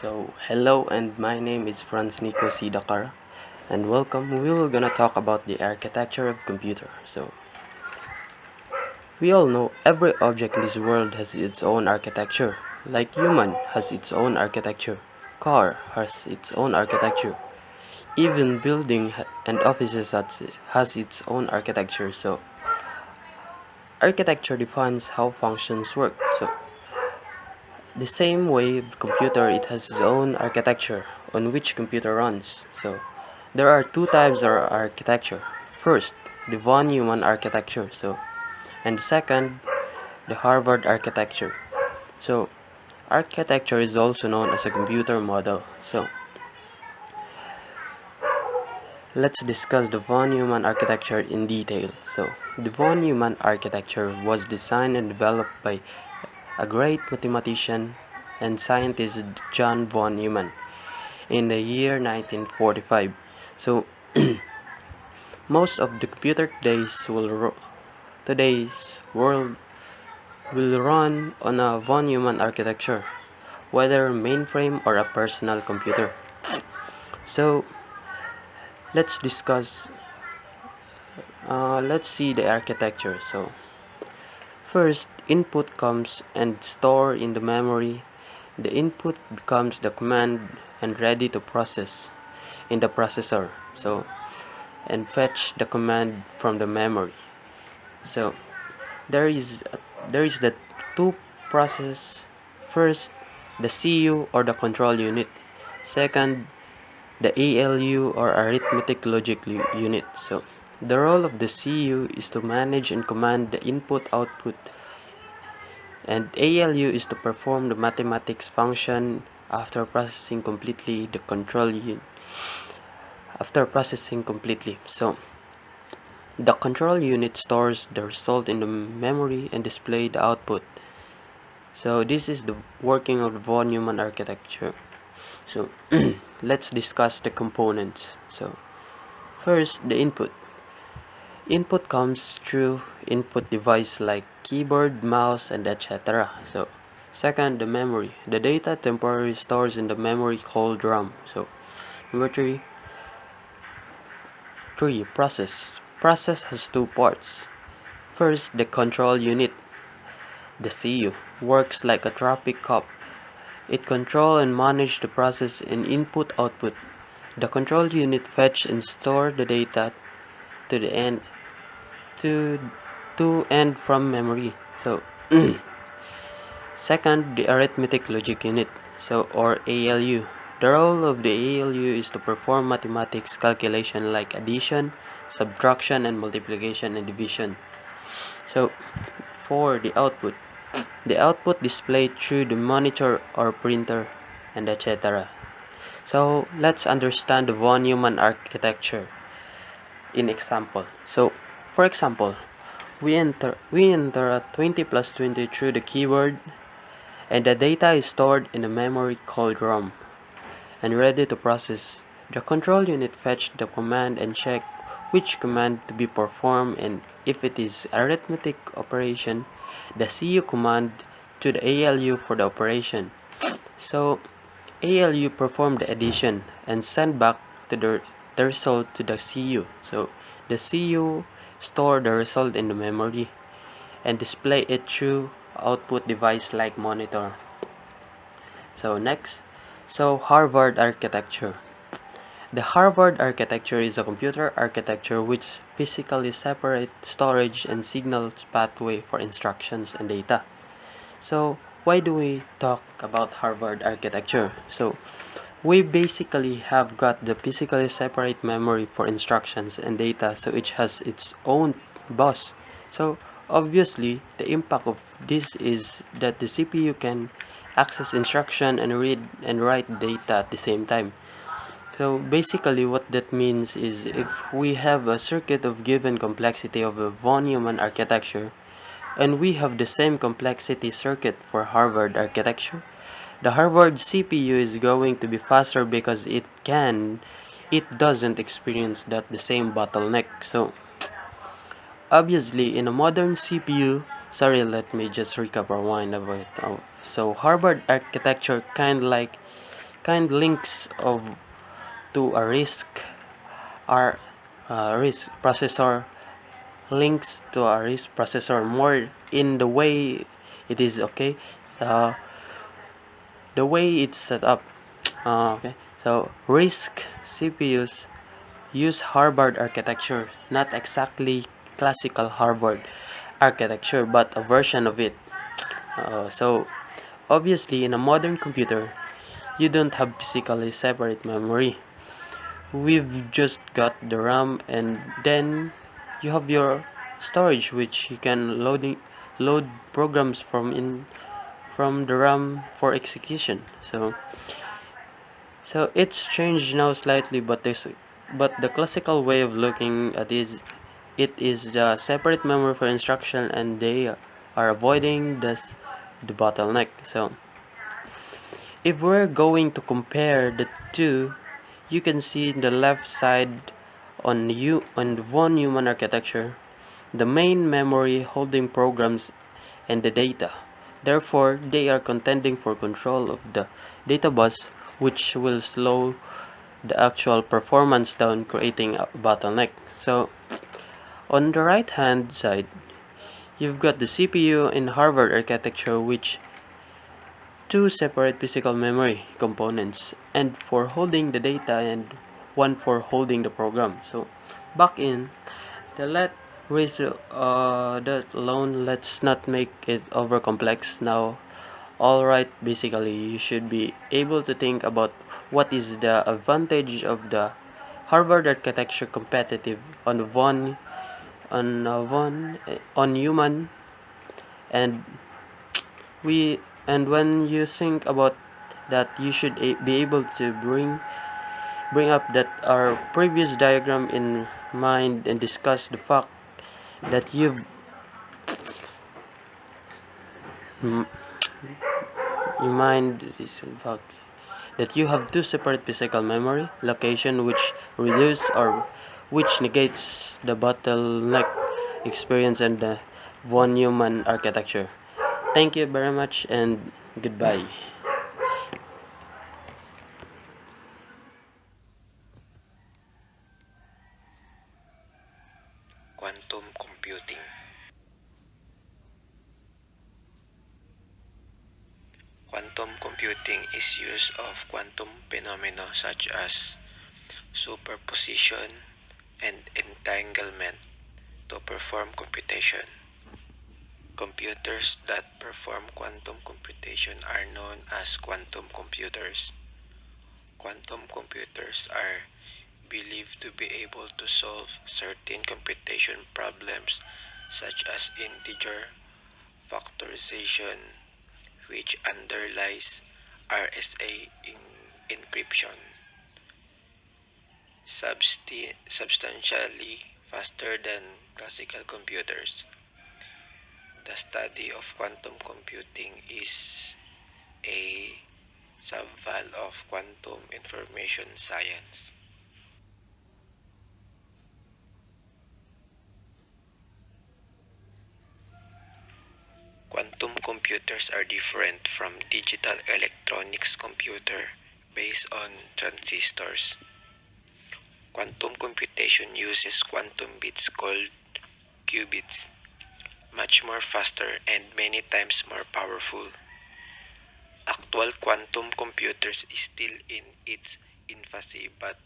Hello, and my name is Franz Nico C. Dakar, and welcome. We will gonna talk about the architecture of computer. We all know every object in this world has its own architecture. Like human has its own architecture, car has its own architecture, even building and offices has its own architecture. Architecture defines how functions work. The same way with computer, it has its own architecture on which computer runs. There are two types of architecture. First, the von Neumann architecture. And second, the Harvard architecture. So architecture is also known as a computer model. Let's discuss the von Neumann architecture in detail. The von Neumann architecture was designed and developed by a great mathematician and scientist, John von Neumann, in the year 1945. So most of the computer today's world will run on a von Neumann architecture, whether mainframe or a personal computer. So let's discuss. Let's see the architecture. First, input comes and stored in the memory. The input becomes the command and ready to process in the processor. And fetch the command from the memory. So there is the two process. First, the CU or the control unit. Second, the ALU or arithmetic logic unit. So the role of the CU is to manage and command the input-output, and ALU is to perform the mathematics function after processing completely the control unit. So the control unit stores the result in the memory and displays the output. So this is the working of the von Neumann architecture. So let's discuss the components. First, the input. Input comes through input device like keyboard, mouse, and etc. Second, the memory. The data temporarily stores in the memory called RAM. Number three, process. Process has two parts. First, the control unit. The CU works like a traffic cop. It controls and manages the process in input-output. The control unit fetch and store the data to the end and from memory. Second, the arithmetic logic unit, or ALU. The role of the ALU is to perform mathematics calculation like addition, subtraction, and multiplication and division. For the output, the output displayed through the monitor or printer and etc. So let's understand the von Neumann architecture in example. For example, we enter a 20 plus 20 through the keyboard, and the data is stored in a memory called RAM and ready to process. The control unit fetch the command and check which command to be performed, and if it is arithmetic operation, the CU command to the ALU for the operation. So ALU perform the addition and send back the result to the CU. So the CU store the result in the memory and display it through output device like monitor. Next, Harvard architecture. The Harvard architecture is a computer architecture which physically separates storage and signals pathway for instructions and data. So why do we talk about Harvard architecture? We basically have got the physically separate memory for instructions and data, so each has its own bus. So obviously the impact of this is that the CPU can access instruction and read and write data at the same time. So basically what that means is if we have a circuit of given complexity of a von Neumann architecture, and we have the same complexity circuit for Harvard architecture, the Harvard CPU is going to be faster because it doesn't experience the same bottleneck. So obviously in a modern CPU, let me just recap our mind about it. So Harvard architecture kind of like kind links of to a R RISC processor links to a RISC processor more in the way it is. Okay, uh, the way it's set up. Okay, so RISC CPUs use Harvard architecture, not exactly classical Harvard architecture, but a version of it. So obviously, in a modern computer, you don't have physically separate memory. We've just got the RAM, and then you have your storage, which you can load programs from the RAM for execution. So it's changed now slightly, but the classical way of looking at it is the separate memory for instruction, and they are avoiding the bottleneck. So if we're going to compare the two, you can see in the left side on the von Neumann architecture, the main memory holding programs and the data. Therefore, they are contending for control of the data bus, which will slow the actual performance down, creating a bottleneck. So, on the right hand side, you've got the CPU in Harvard architecture, which two separate physical memory components, and for holding the data and one for holding the program. So, back in the let raise that alone. Let's not make it over complex now. Alright, basically you should be able to think about what is the advantage of the Harvard architecture competitive on on human, and we and when you think about that, you should be able to bring up that our previous diagram in mind and discuss the fact that mm, you mind this fact that you have two separate physical memory location, which reduce or which negates the bottleneck experience and the von Neumann architecture. Thank you very much and goodbye. Quantum computing. Quantum computing is use of quantum phenomena such as superposition and entanglement to perform computation. Computers that perform quantum computation are known as quantum computers. Quantum computers are believed to be able to solve certain computation problems such as integer factorization, which underlies RSA encryption, substantially faster than classical computers. The study of quantum computing is a subfield of quantum information science. Quantum computers are different from digital electronics computer based on transistors. Quantum computation uses quantum bits called qubits, much more faster and many times more powerful. Actual quantum computers is still in its infancy, but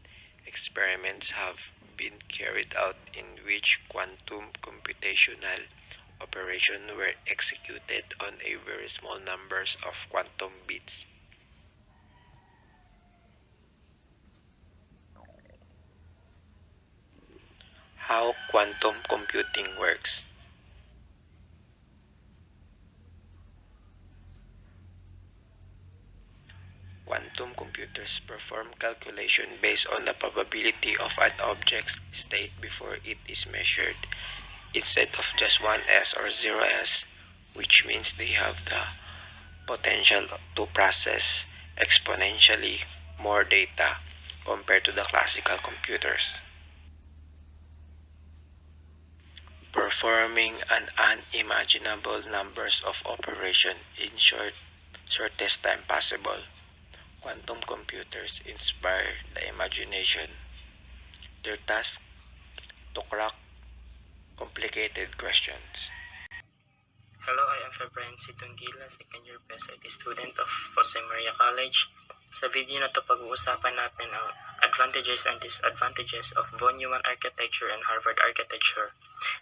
experiments have been carried out in which quantum computational operations were executed on a very small numbers of quantum bits. How quantum computing works. Quantum computers perform calculation based on the probability of an object's state before it is measured, instead of just 1s or 0s, which means they have the potential to process exponentially more data compared to the classical computers, performing an unimaginable numbers of operations in shortest time possible. Quantum computers inspire the imagination. Their task to crack complicated questions. Hello, I am February Tungila, second year PSIT student of Jose Maria College. Sa video na to, pag-uusapan natin ang advantages and disadvantages of von Neumann architecture and Harvard architecture,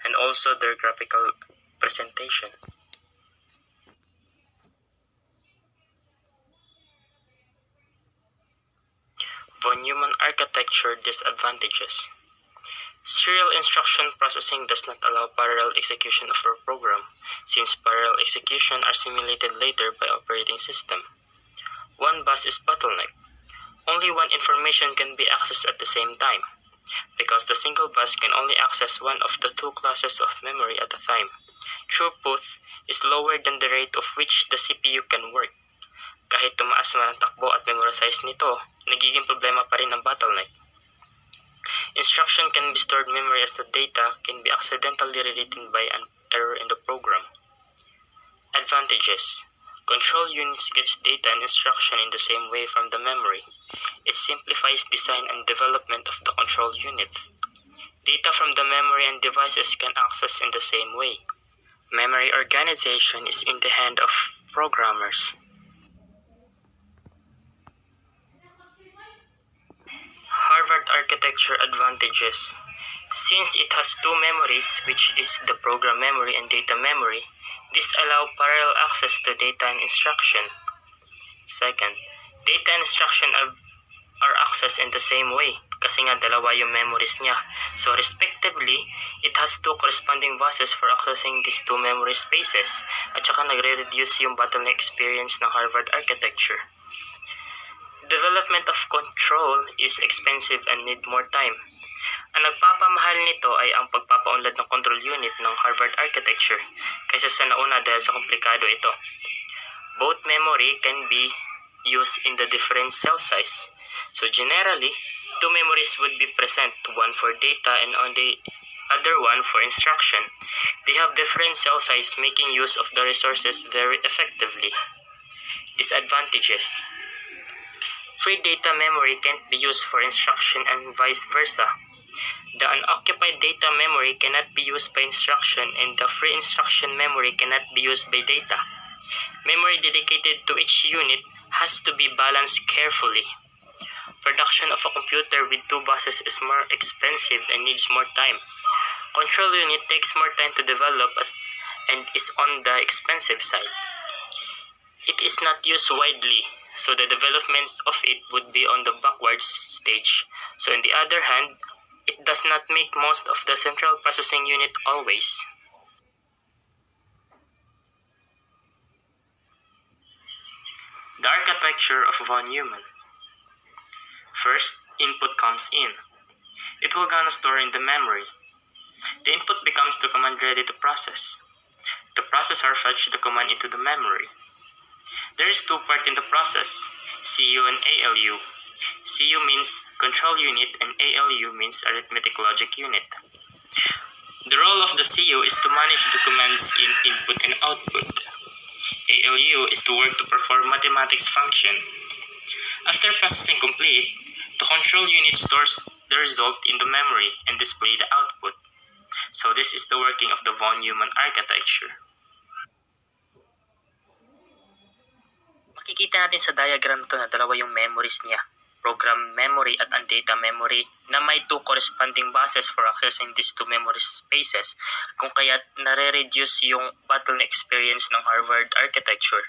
and also their graphical presentation. Von Neumann architecture disadvantages. Serial instruction processing does not allow parallel execution of a program, since parallel execution are simulated later by operating system. One bus is bottleneck. Only one information can be accessed at the same time, because the single bus can only access one of the two classes of memory at a time. Throughput is lower than the rate of which the CPU can work. Kahit tumaas man ang takbo at memory size nito, nagiging problema pa rin ang bottleneck. Instruction can be stored memory as the data can be accidentally rewritten by an error in the program. Advantages. Control units gets data and instruction in the same way from the memory. It simplifies design and development of the control unit. Data from the memory and devices can access in the same way. Memory organization is in the hand of programmers. Harvard architecture advantages. Since it has two memories, which is the program memory and data memory, this allows parallel access to data and instruction. Second, data and instruction are accessed in the same way kasi nga dalawa yung memories niya. So respectively, it has two corresponding buses for accessing these two memory spaces at saka nagre-reduce yung bottleneck experience ng Harvard architecture. Development of control is expensive and need more time. Ang nagpapamahal nito ay ang pagpapaunlad ng control unit ng Harvard architecture kaysa sa nauna dahil sa komplikado ito. Both memory can be used in the different cell size. So generally, two memories would be present, one for data and on the other one for instruction. They have different cell size, making use of the resources very effectively. Disadvantages. Free data memory can't be used for instruction and vice versa. The unoccupied data memory cannot be used by instruction and the free instruction memory cannot be used by data. Memory dedicated to each unit has to be balanced carefully. Production of a computer with two buses is more expensive and needs more time. Control unit takes more time to develop and is on the expensive side. It is not used widely, so the development of it would be on the backward stage. So on the other hand, it does not make most of the central processing unit always. The architecture of von Neumann. First, input comes in. It will gonna store in the memory. The input becomes the command ready to process. The processor fetches the command into the memory. There is two parts in the process, CU and ALU. CU means control unit and ALU means arithmetic logic unit. The role of the CU is to manage the commands in input and output. ALU is to work to perform mathematics function. After processing complete, the control unit stores the result in the memory and display the output. So this is the working of the von Neumann architecture. Makikita natin sa diagram to na dalawa yung memories niya. Program memory at ang data memory na may two corresponding buses for accessing these two memory spaces kung kaya nare-reduce yung bottleneck experience ng Harvard architecture.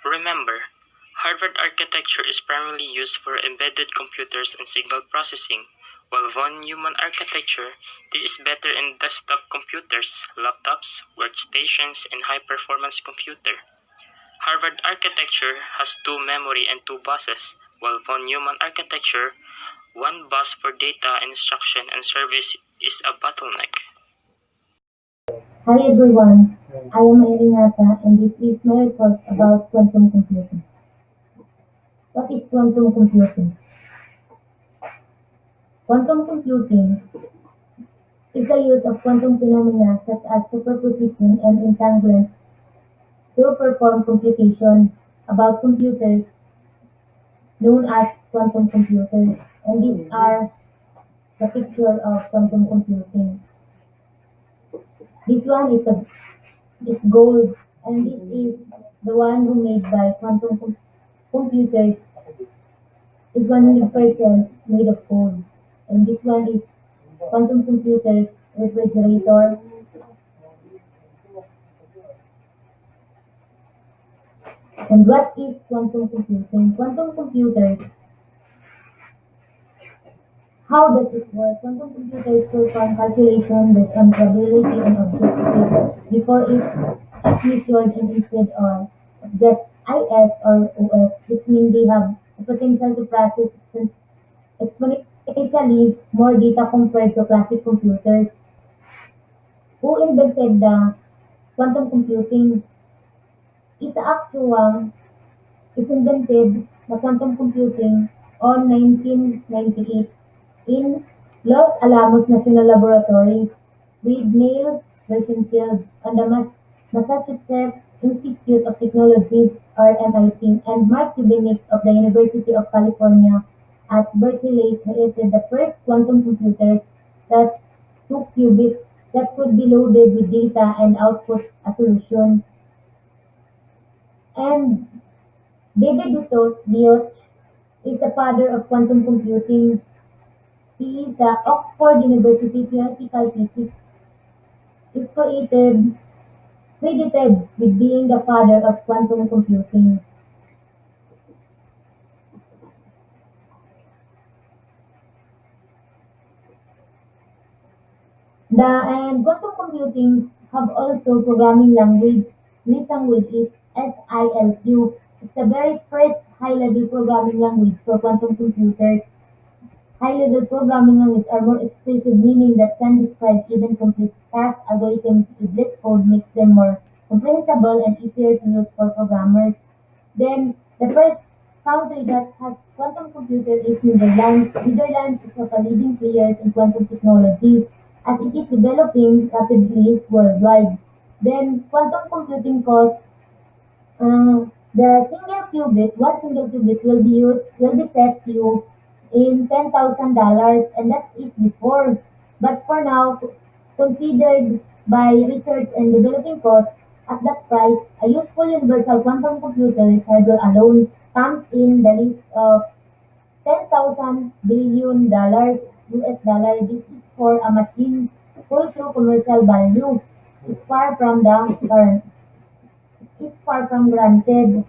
Remember, Harvard architecture is primarily used for embedded computers and signal processing, while von Neumann architecture, this is better in desktop computers, laptops, workstations, and high-performance computer. Harvard architecture has two memory and two buses, while von Neumann architecture, one bus for data, instruction, and service is a bottleneck. Hi everyone, I am Irinata and this is my report about quantum computing. What is quantum computing? Quantum computing is the use of quantum phenomena such as superposition and entanglement to perform computation about computers known as quantum computers. And these are the picture of quantum computing. This one is gold, and this is the one who made by computers is 100% made of gold. And this one is quantum computers refrigerator. And what is quantum computing? Quantum computers, how does it work? Quantum computers perform calculation based on probability and objectivity before it's measured in instead of just IS or OS, which means they have the potential to process exponentially more data compared to classic computers. Who invented the quantum computing? It's actual is invented the quantum computing on 1998 in Los Alamos National Laboratory with Neil Gershenfeld and the Massachusetts Institute of Technology or MIT and Mark Cubinik of the University of California at Berkeley created the first quantum computers that took qubits that could be loaded with data and output a solution. And David Deutsch is the father of quantum computing. He is the Oxford University theoretical physics is credited with being the father of quantum computing. And quantum computing have also programming language. This language is SILQ. It's the very first high-level programming language for quantum computers. High-level programming languages are more explicit, meaning that can describe even complex task algorithms with less code makes them more comprehensible and easier to use for programmers. Then the first country that has quantum computer is Netherlands. Netherlands is one of the leading players in quantum technology as it is developing rapidly worldwide. Then quantum computing costs the one single qubit will be set to in $10,000, and that's it before. But for now, considered by research and developing costs, at that price, a useful universal quantum computer hardware alone comes in the list of $10,000 billion US dollar. This is for a machine full through commercial value. It's far from the current. Is far from granted.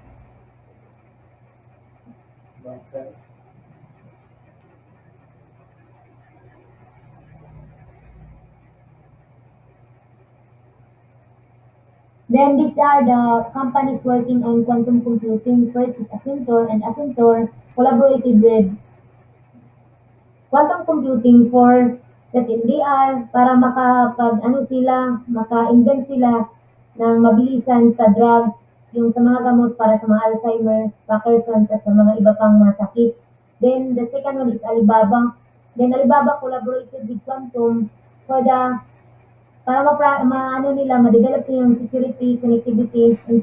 Then these are the companies working on quantum computing. First is Accenture, and Accenture collaborated with quantum computing for that NDR para maka-invent sila ng mabilisan sa drugs, yung sa mga gamot para sa mga Alzheimer, Parkinson's, at sa mga iba pang mga sakit. Then the second one is Alibaba. Then Alibaba collaborated with Quantum for the para maano nila, ma-develop yung security, connectivity, and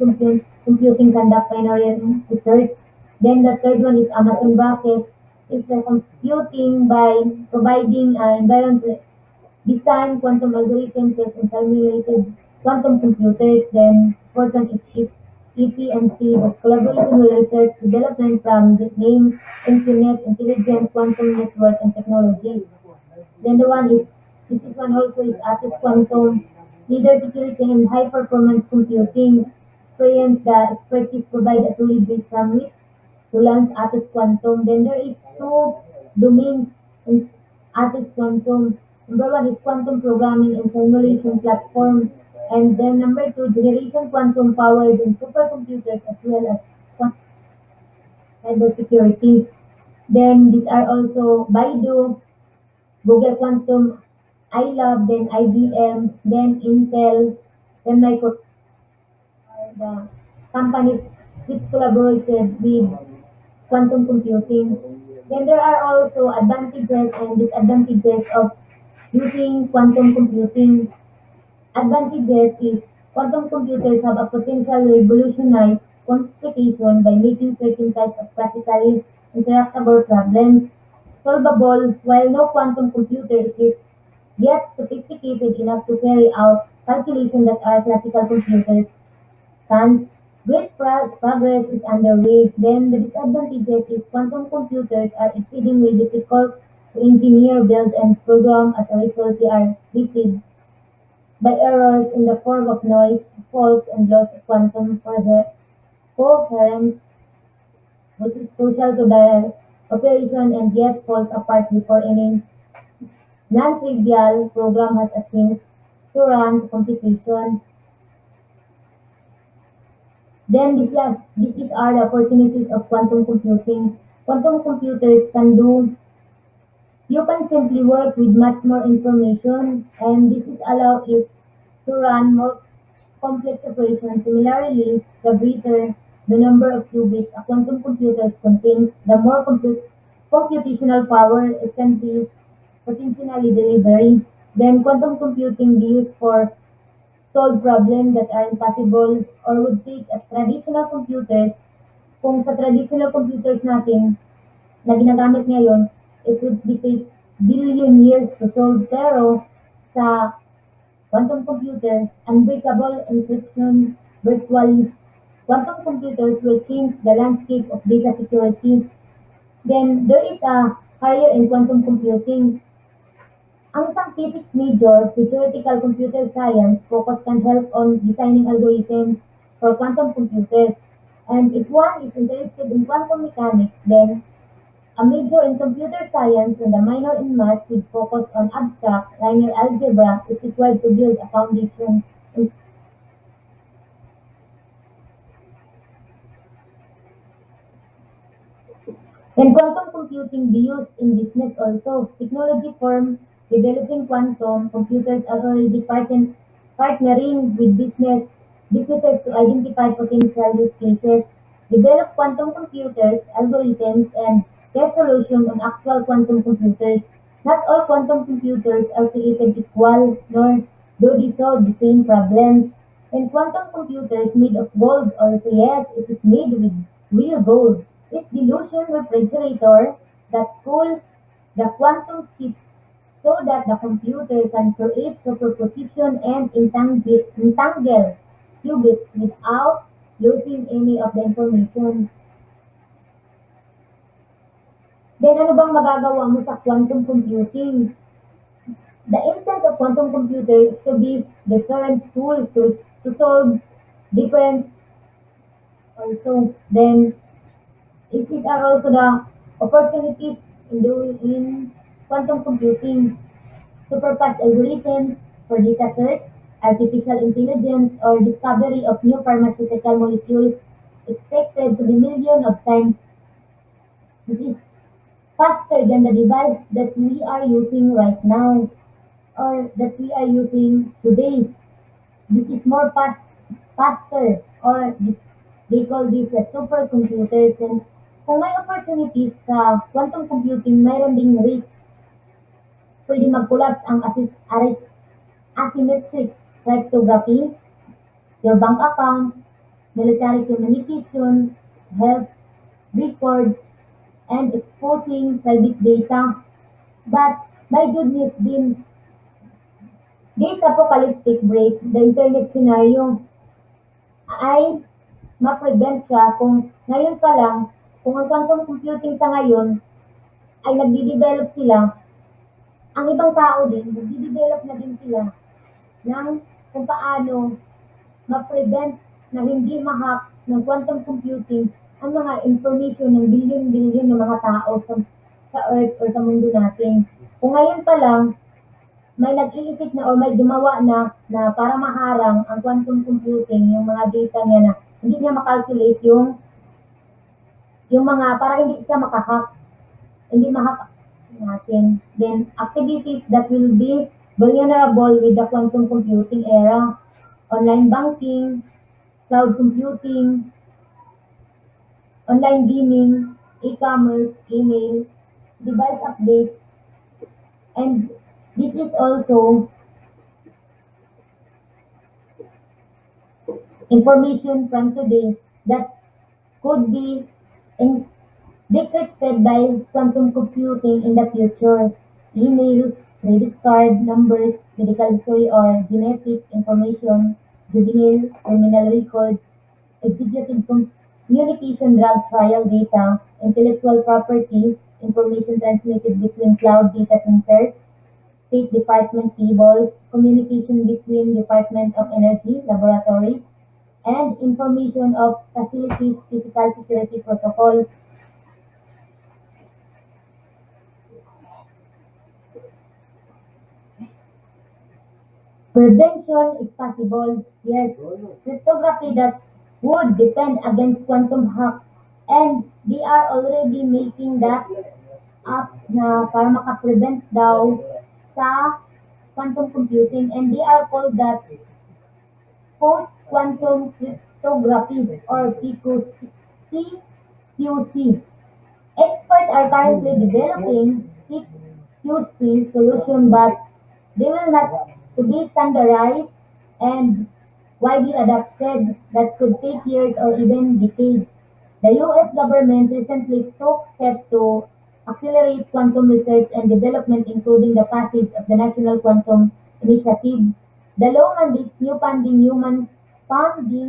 computing conduct binary research. Then the third one is Amazon Bracket. It's the computing by providing environment design, quantum algorithms, and simulated quantum computers. Then fourth one is EPMC, that's collaboration with research development from the name Infinite Intelligent Quantum Network and Technologies. Then the one is this is one also is Asus Quantum, leader security and high performance computing. Experience the expertise provide a solid base from which to launch Asus Quantum. Then there is two domains in Asus Quantum. Number one is quantum programming and simulation platform. And then number two, generation quantum powered and supercomputers as well as quantum cybersecurity. Then these are also Baidu, Google Quantum, iLab, then IBM, then Intel, then Microsoft are the companies which collaborated with quantum computing. Then there are also advantages and disadvantages of using quantum computing. Advantages is quantum computers have a potential to revolutionize computation by making certain types of classically interactable problems solvable, while no quantum computer is yet sophisticated enough to carry out calculations that are classical computers can. Great progress is underway. Then the disadvantages is quantum computers are exceedingly difficult to engineer, build, and program. As a result, they are limited by errors in the form of noise, faults, and loss of quantum coherence, which is crucial to their operation and yet falls apart before any non-trivial program has a chance to run computation. Then these are the opportunities of quantum computing. Quantum computers can do, you can simply work with much more information and this is allow it to run more complex operations. Similarly, the greater the number of qubits a quantum computer contains, the more computational power it can be potentially delivery. Then quantum computing be used for solve problems that are impossible or would take a traditional computers. Kung sa traditional computers natin na ginagamit ngayon, it would be take billion years to solve. Pero sa quantum computers, unbreakable encryption, virtual quantum computers will change the landscape of data security. Then there is a career in quantum computing. Ang scientific major sa theoretical computer science focus can help on designing algorithms for quantum computers. And if one is interested in quantum mechanics, then a major in computer science and a minor in math with focus on abstract linear algebra is required to build a foundation. Can quantum computing be used in business also? Technology firms developing quantum computers are already partnering with businesses to identify potential use cases, develop quantum computers, algorithms, and test solutions on actual quantum computers. Not all quantum computers are created equal, nor do they solve the same problems. And quantum computers made of gold also, yes, it is made with real gold. It's dilution refrigerator that cools the quantum chip so that the computer can create superposition and entangle qubits without losing any of the information. Then ano bang magagawa mo sa quantum computing? The intent of quantum computer is to be different tools to solve different also. Then these are also the opportunities in quantum computing, superfast algorithms for data search, artificial intelligence, or discovery of new pharmaceutical molecules expected to be millions of times. This is faster than the device that we are using right now or that we are using today. This is more faster or they call this a supercomputers and kung may opportunities sa quantum computing, mayroon ding risk. Pwede mag-collapse ang asymmetric cryptography, your bank account, military communication, health records, and exposing private data. But may good news din, this apocalyptic break, the internet scenario, ay ma-prevent siya kung ngayon pa lang, kung ang quantum computing sa ngayon ay nagde-develop sila, ang ibang tao din, nagde-develop na din sila ng kung paano ma-prevent na hindi ma-hack ng quantum computing ang mga information ng billion-billion ng mga tao sa Earth or sa mundo natin. Kung ngayon pa lang, may nag-iisip na o may gumawa na para maharang ang quantum computing, yung mga data niya na hindi niya makalculate yung mga, para hindi siya makahack, hindi mahack natin. Then, activities that will be vulnerable with the quantum computing era, online banking, cloud computing, online gaming, e-commerce, email, device updates, and this is also information from today that could be in, decrypted by quantum computing in the future. Emails, credit card numbers, medical history or genetic information, juvenile criminal records, executive communication, drug trial data, intellectual property, information transmitted between cloud data centers, State Department cables, communication between Department of Energy laboratories, and information of facilities physical security protocol. Prevention is possible, yes. Cryptography that would defend against quantum hacks, and they are already making that up na para makaprevent daw sa quantum computing, and they are called that post-quantum cryptography or PQC. Experts are currently developing PQC solution, but they will not to be standardized and widely adopted that could take years or even decades. The US government recently took steps to accelerate quantum research and development, including the passage of the National Quantum Initiative. The law mandates funding,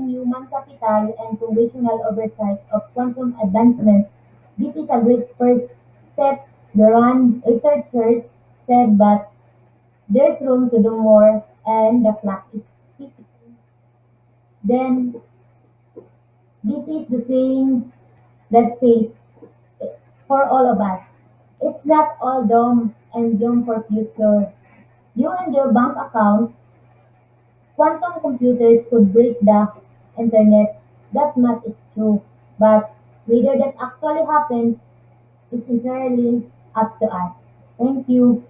human capital, and congressional oversight of quantum advancement. This is a great first step, the RAND researchers said, but there's room to do more, and the clock is ticking. Then this is the saying that says for all of us, it's not all doom and gloom for future. You and your bank account, quantum computers could break the internet. That much is true. But whether that actually happens is entirely up to us. Thank you.